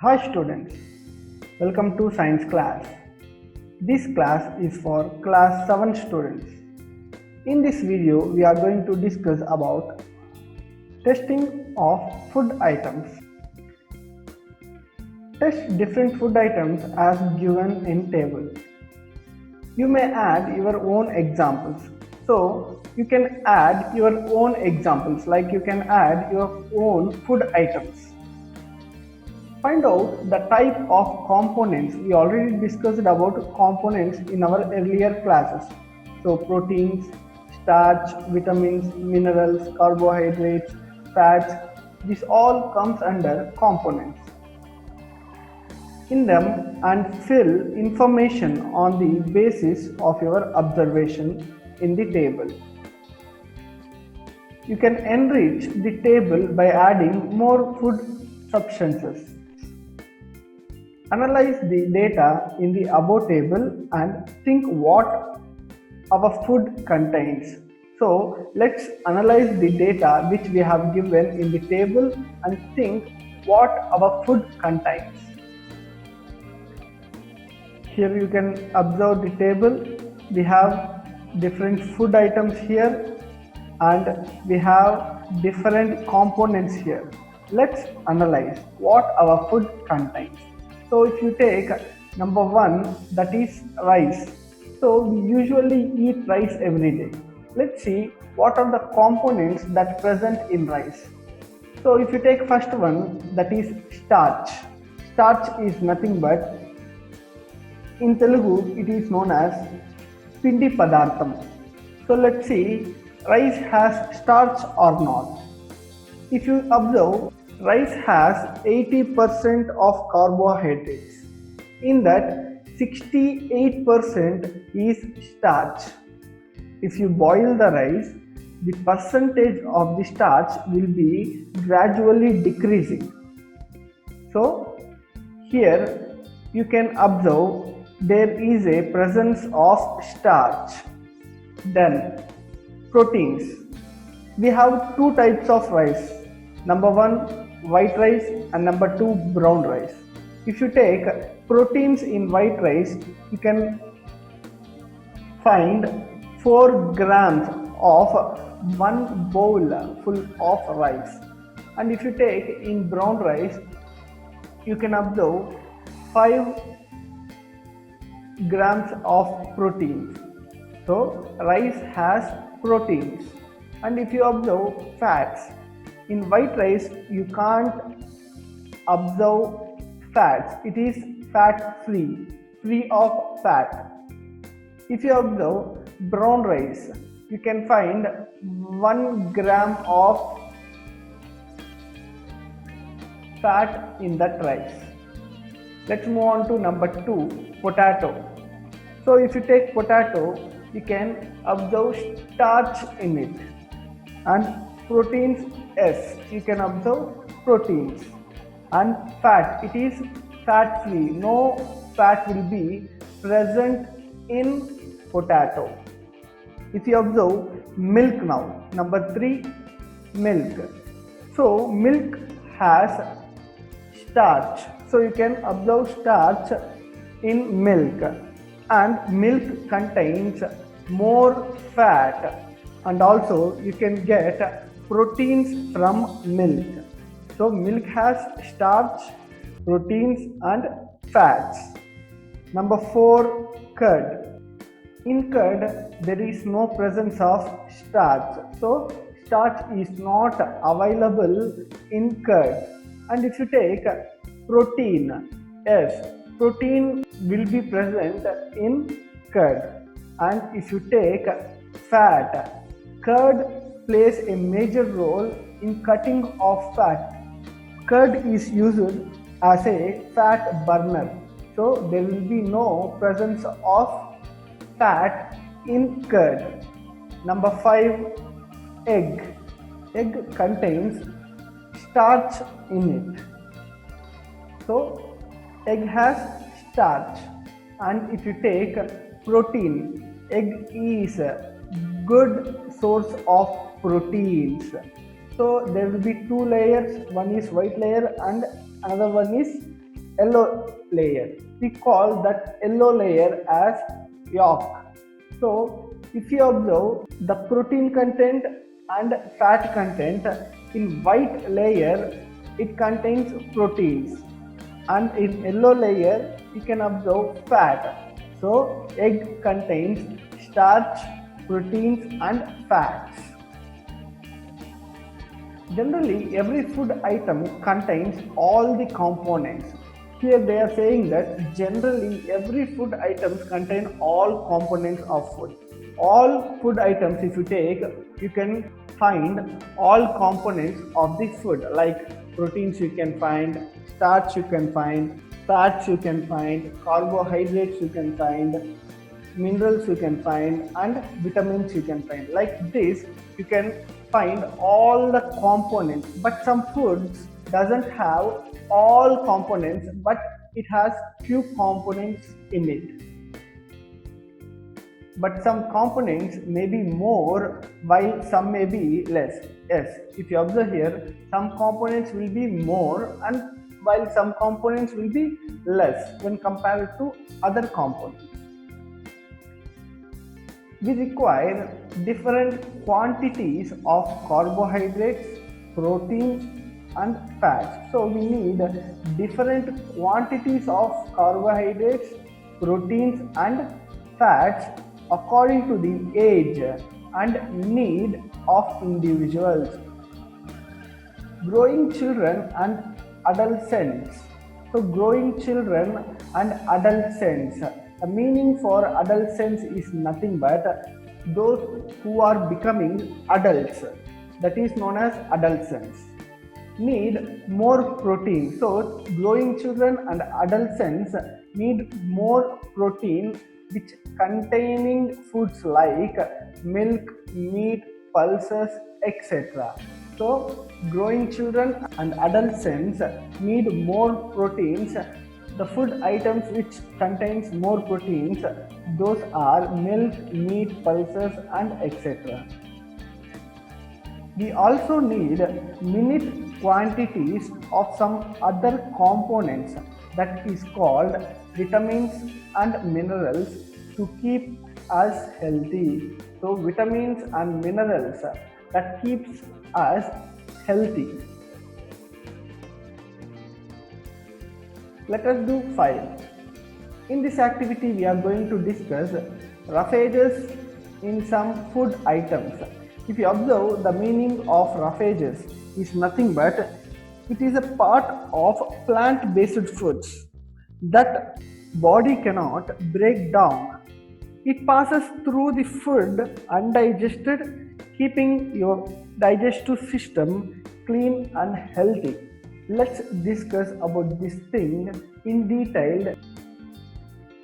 Hi students, welcome to science class. This class is for class 7 students. In this video, we are going to discuss about testing of food items. Test different food items as given in table. You may add your own examples. So, you can add your own examples like you can add your own food items. Find out the type of components. We already discussed about components in our earlier classes. So proteins, starch, vitamins, minerals, carbohydrates, fats, this all comes under components. In them and fill information on the basis of your observation in the table. You can enrich the table by adding more food substances. Analyze the data in the above table and think what our food contains. So let's analyze the data which we have given in the table and think what our food contains. Here you can observe the table. We have different food items here and we have different components here. Let's analyze what our food contains. So if you take number 1, that is rice. So we usually eat rice every day. Let's see what are the components that present in rice. So if you take first one, that is starch. Starch is nothing but, in Telugu it is known as pindi padartham. So let's see rice has starch or not. If you observe, rice has 80% of carbohydrates. In that, 68% is starch. If you boil the rice, the percentage of the starch will be gradually decreasing. So, here you can observe there is a presence of starch. Then, proteins. We have two types of rice. Number 1, white rice and number 2, brown rice. If you take proteins in white rice, you can find 4 grams of one bowl full of rice. And if you take in brown rice, you can observe 5 grams of proteins. So rice has proteins. And if you observe fats, in white rice you can't observe fats. It is fat free of fat. If you observe brown rice, you can find 1 gram of fat in that rice. Let's move on to number 2, potato. So if you take potato, you can observe starch in it. And proteins, yes, you can observe proteins. And fat, it is fat free. No fat will be present in potato. If you observe milk now, number 3, milk. So milk has starch. So you can observe starch in milk. And milk contains more fat. And also you can get proteins from milk. So milk has starch, proteins and fats. Number 4, curd. In curd there is no presence of starch. So starch is not available in curd. And if you take protein, yes, protein will be present in curd. And if you take fat, curd plays a major role in cutting of fat. Curd is used as a fat burner. So there will be no presence of fat in curd. Number 5, egg. Egg contains starch in it. So egg has starch. And if you take protein, egg is a good source of proteins. So there will be 2 layers, one is white layer and another one is yellow layer. We call that yellow layer as yolk. So if you observe the protein content and fat content in white layer, it contains proteins, and in yellow layer you can observe fat. So egg contains starch, proteins and fats. Generally, every food item contains all the components. Here they are saying that generally every food items contain all components of food. All food items, if you take, you can find all components of the food, like proteins you can find, starch you can find, fats you can find, carbohydrates you can find, minerals you can find, and vitamins you can find. Like this you can find all the components, but some foods doesn't have all components, but it has few components in it. But some components may be more while some may be less. Yes, if you observe here, some components will be more and while some components will be less when compared to other components. We require different quantities of carbohydrates, proteins and fats. So we need different quantities of carbohydrates, proteins and fats according to the age and need of individuals. Growing children and adolescents. So growing children and adolescents. The meaning for adolescents is nothing but those who are becoming adults. That is known as adolescents. Need more protein. So growing children and adolescents need more protein, which containing foods like milk, meat, pulses, etc. So growing children and adolescents need more proteins. The food items which contains more proteins, those are milk, meat, pulses and etc. We also need minute quantities of some other components, that is called vitamins and minerals, to keep us healthy. So vitamins and minerals that keeps us healthy. Let us do 5. In this activity we are going to discuss roughages in some food items. If you observe, the meaning of roughages is nothing but it is a part of plant-based foods that body cannot break down. It passes through the food undigested, keeping your digestive system clean and healthy. Let's discuss about this thing in detail.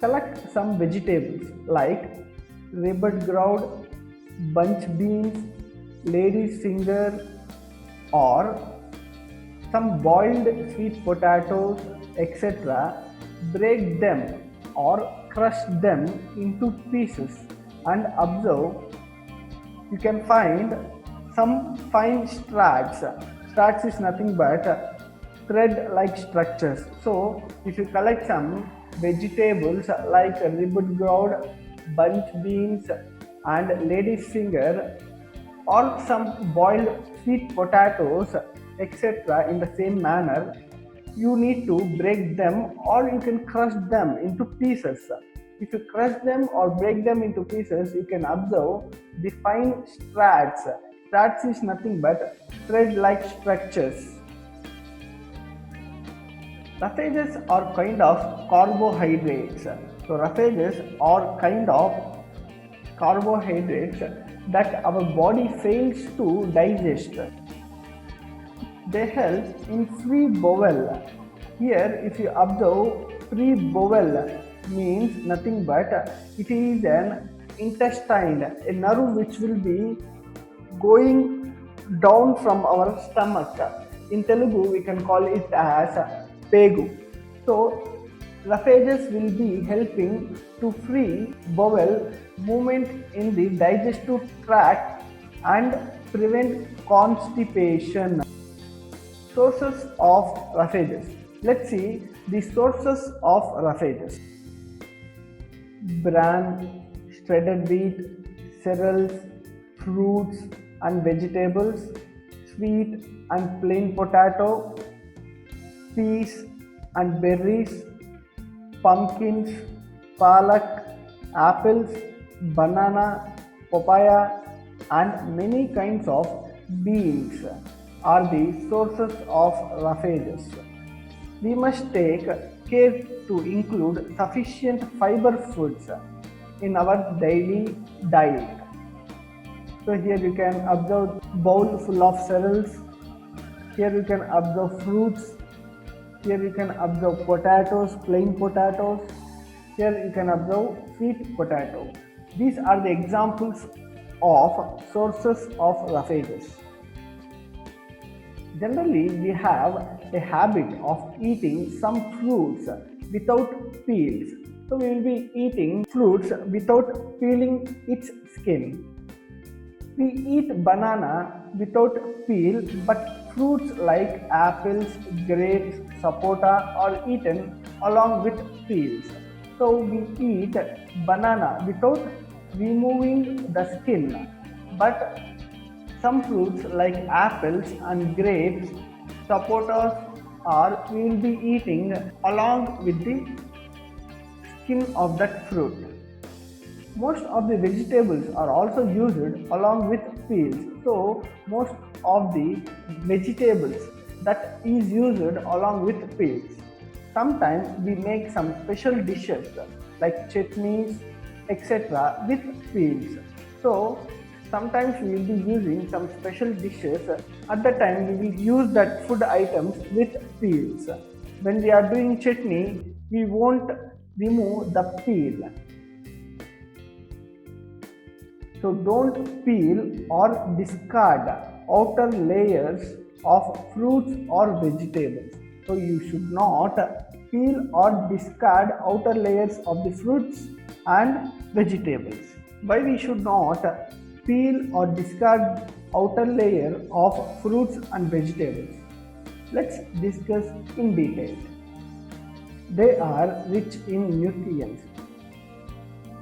Select some vegetables like ribbed ground, bunch beans, lady's finger, or some boiled sweet potatoes, etc. Break them or crush them into pieces and observe. You can find some fine straps. Straps is nothing but thread-like structures. So if you collect some vegetables like ribbed gourd, bunch beans and lady's finger, or some boiled sweet potatoes, etc. in the same manner, you need to break them or you can crush them into pieces. If you crush them or break them into pieces, you can observe the fine straps. Straps is nothing but thread-like structures. Roughages are kind of carbohydrates. So roughages are kind of carbohydrates that our body fails to digest. They help in free bowel. Here if you observe, free bowel means nothing but it is an intestine, a nerve which will be going down from our stomach. In Telugu we can call it as pegu. So roughages will be helping to free bowel movement in the digestive tract and prevent constipation. Sources of roughages. Let's see the sources of roughages. Bran, shredded wheat, cereals, fruits and vegetables, sweet and plain potato, peas and berries, pumpkins, palak, apples, banana, papaya, and many kinds of beans are the sources of roughages. We must take care to include sufficient fiber foods in our daily diet. So here you can observe bowl full of cereals. Here you can observe fruits. Here you can observe potatoes, plain potatoes. Here you can observe sweet potato. These are the examples of sources of roughages. Generally, we have a habit of eating some fruits without peels. So we will be eating fruits without peeling its skin. We eat banana without peel, but fruits like apples, grapes, sapota are eaten along with peels. So we eat banana without removing the skin, but some fruits like apples and grapes, sapotas are we will be eating along with the skin of that fruit. Most of the vegetables are also used along with peels. So most of the vegetables that is used along with peels. Sometimes we make some special dishes like chutneys, etc. with peels. So sometimes we will be using some special dishes. At the time we will use that food items with peels. When we are doing chutney, we won't remove the peel. So don't peel or discard outer layers of fruits or vegetables. So you should not peel or discard outer layers of the fruits and vegetables. Why we should not peel or discard outer layer of fruits and vegetables? Let's discuss in detail. They are rich in nutrients.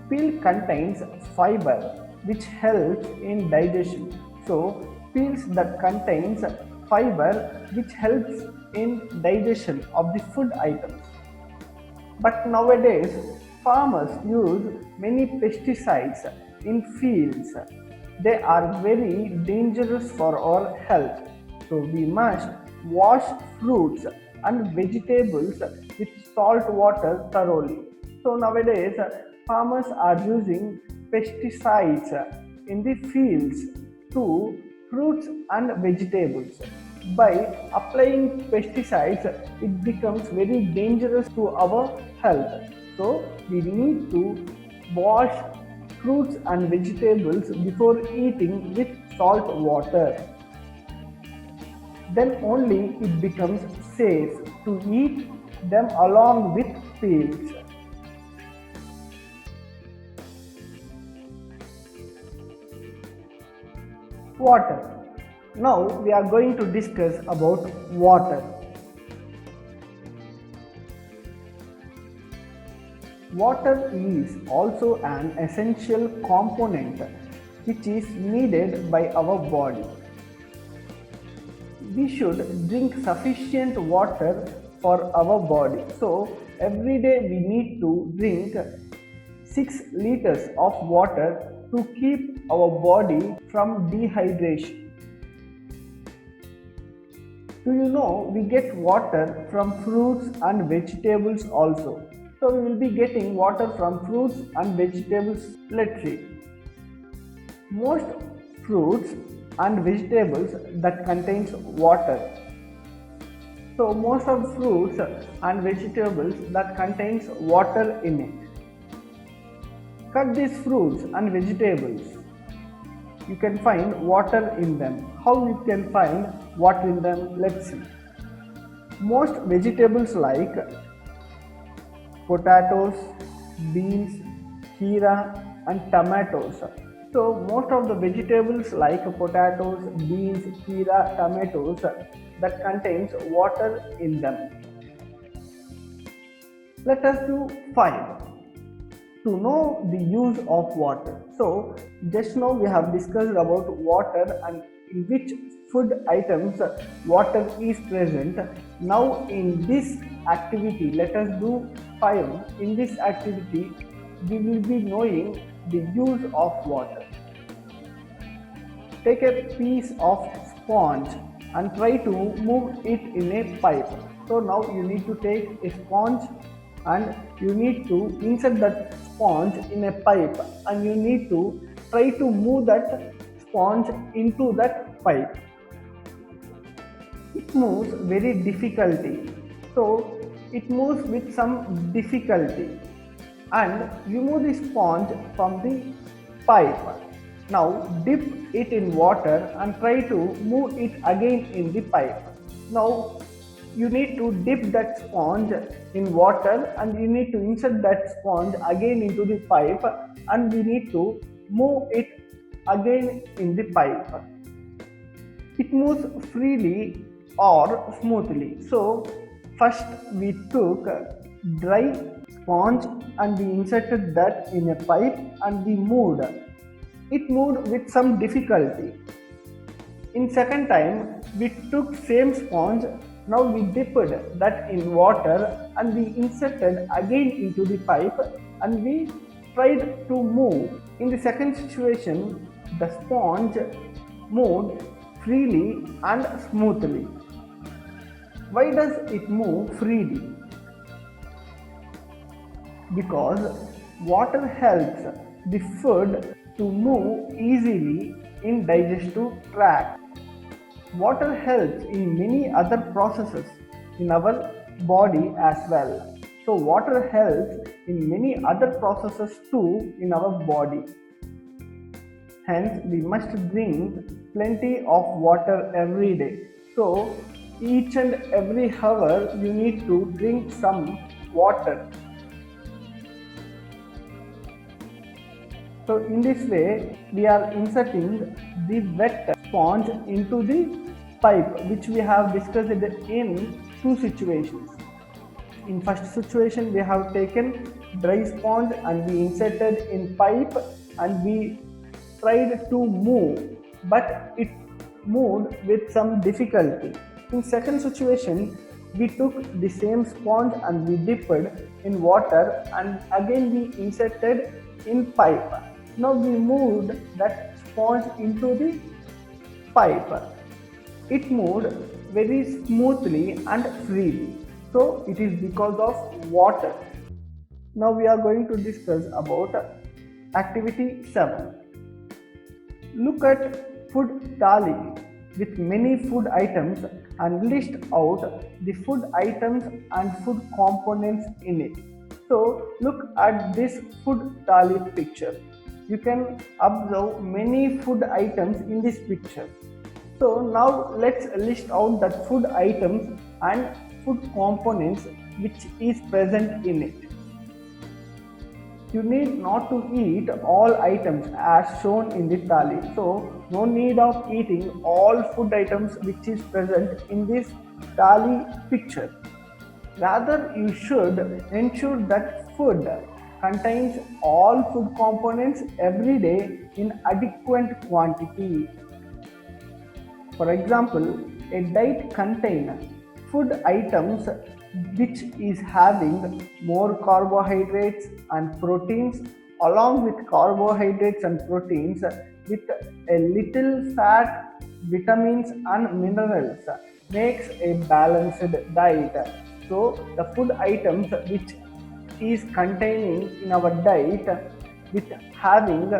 Peel contains fiber which helps in digestion. So peels that contains fiber which helps in digestion of the food items. But nowadays farmers use many pesticides in fields. They are very dangerous for our health. So we must wash fruits and vegetables with salt water thoroughly. So nowadays farmers are using pesticides in the fields to fruits and vegetables. By applying pesticides, it becomes very dangerous to our health. So we need to wash fruits and vegetables before eating with salt water. Then only it becomes safe to eat them along with peels. Water. Now we are going to discuss about water. Water is also an essential component which is needed by our body. We should drink sufficient water for our body. So every day we need to drink 6 liters of water to keep our body from dehydration. Do you know we get water from fruits and vegetables also? So we will be getting water from fruits and vegetables. Let's see. Most fruits and vegetables that contains water. So most of fruits and vegetables that contains water in it. Cut these fruits and vegetables. You can find water in them. How you can find water in them? Let's see. Most vegetables like potatoes, beans, kheera and tomatoes. So most of the vegetables like potatoes, beans, kheera, tomatoes that contains water in them. Let us do 5. To know the use of water. So just now we have discussed about water and in which food items water is present. Now in this activity, let us do 5. In this activity, we will be knowing the use of water. Take a piece of sponge and try to move it in a pipe. So now you need to take a sponge and you need to insert that sponge in a pipe and you need to try to move that sponge into that pipe. It moves very difficulty. So it moves with some difficulty and remove the sponge from the pipe. Now dip it in water and try to move it again in the pipe. Now you need to dip that sponge in water and you need to insert that sponge again into the pipe and we need to move it again in the pipe. It moves freely or smoothly. So first we took dry sponge and we inserted that in a pipe and we moved. It moved with some difficulty. In second time we took same sponge. Now we dipped that in water and we inserted again into the pipe and we tried to move. In the second situation, the sponge moved freely and smoothly. Why does it move freely? Because water helps the food to move easily in digestive tract. Water helps in many other processes in our body as well. So water helps in many other processes too in our body. Hence we must drink plenty of water every day. So each and every hour you need to drink some water. So in this way we are inserting the wet sponge into the pipe, which we have discussed in two situations. In first situation we have taken dry sponge and we inserted in pipe and we tried to move, but it moved with some difficulty. In second situation we took the same sponge and we dipped in water and again we inserted in pipe. Now we moved that sponge into the pipe. It moved very smoothly and freely. So it is because of water. Now we are going to discuss about activity 7. Look at food thali with many food items and list out the food items and food components in it. So look at this food thali picture. You can observe many food items in this picture. So now let's list out the food items and food components which is present in it. You need not to eat all items as shown in the thali. So no need of eating all food items which is present in this thali picture. Rather you should ensure that food contains all food components every day in adequate quantity. For example, a diet contains food items which is having more carbohydrates and proteins along with carbohydrates and proteins with a little fat, vitamins and minerals makes a balanced diet. So the food items which is containing in our diet with having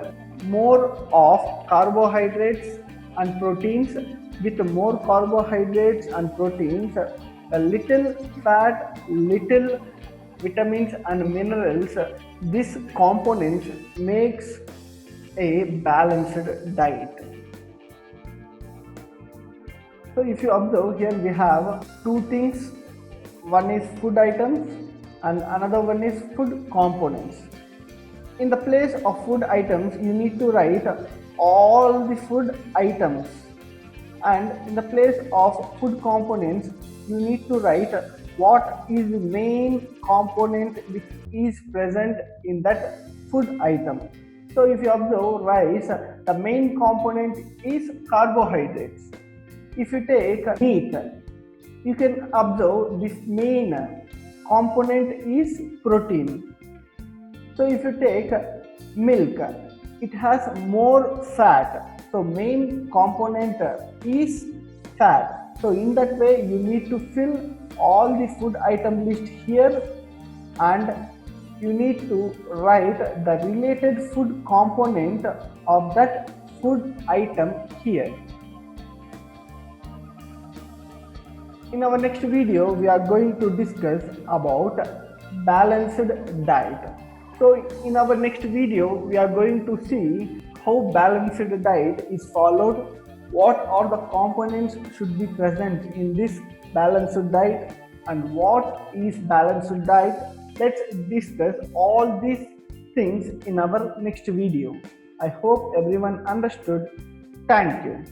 more of carbohydrates and proteins with more carbohydrates and proteins, a little fat, little vitamins and minerals, this component makes a balanced diet. So if you observe here we have two things, one is food items and another one is food components. In the place of food items you need to write all the food items and in the place of food components you need to write what is the main component which is present in that food item. So if you observe rice, the main component is carbohydrates. If you take meat, you can observe this main component is protein. So if you take milk, it has more fat. So main component is fat. So in that way you need to fill all the food item list here, and you need to write the related food component of that food item here. In our next video, we are going to discuss about balanced diet. So in our next video, we are going to see how balanced diet is followed, what are the components should be present in this balanced diet, and what is balanced diet. Let's discuss all these things in our next video. I hope everyone understood. Thank you.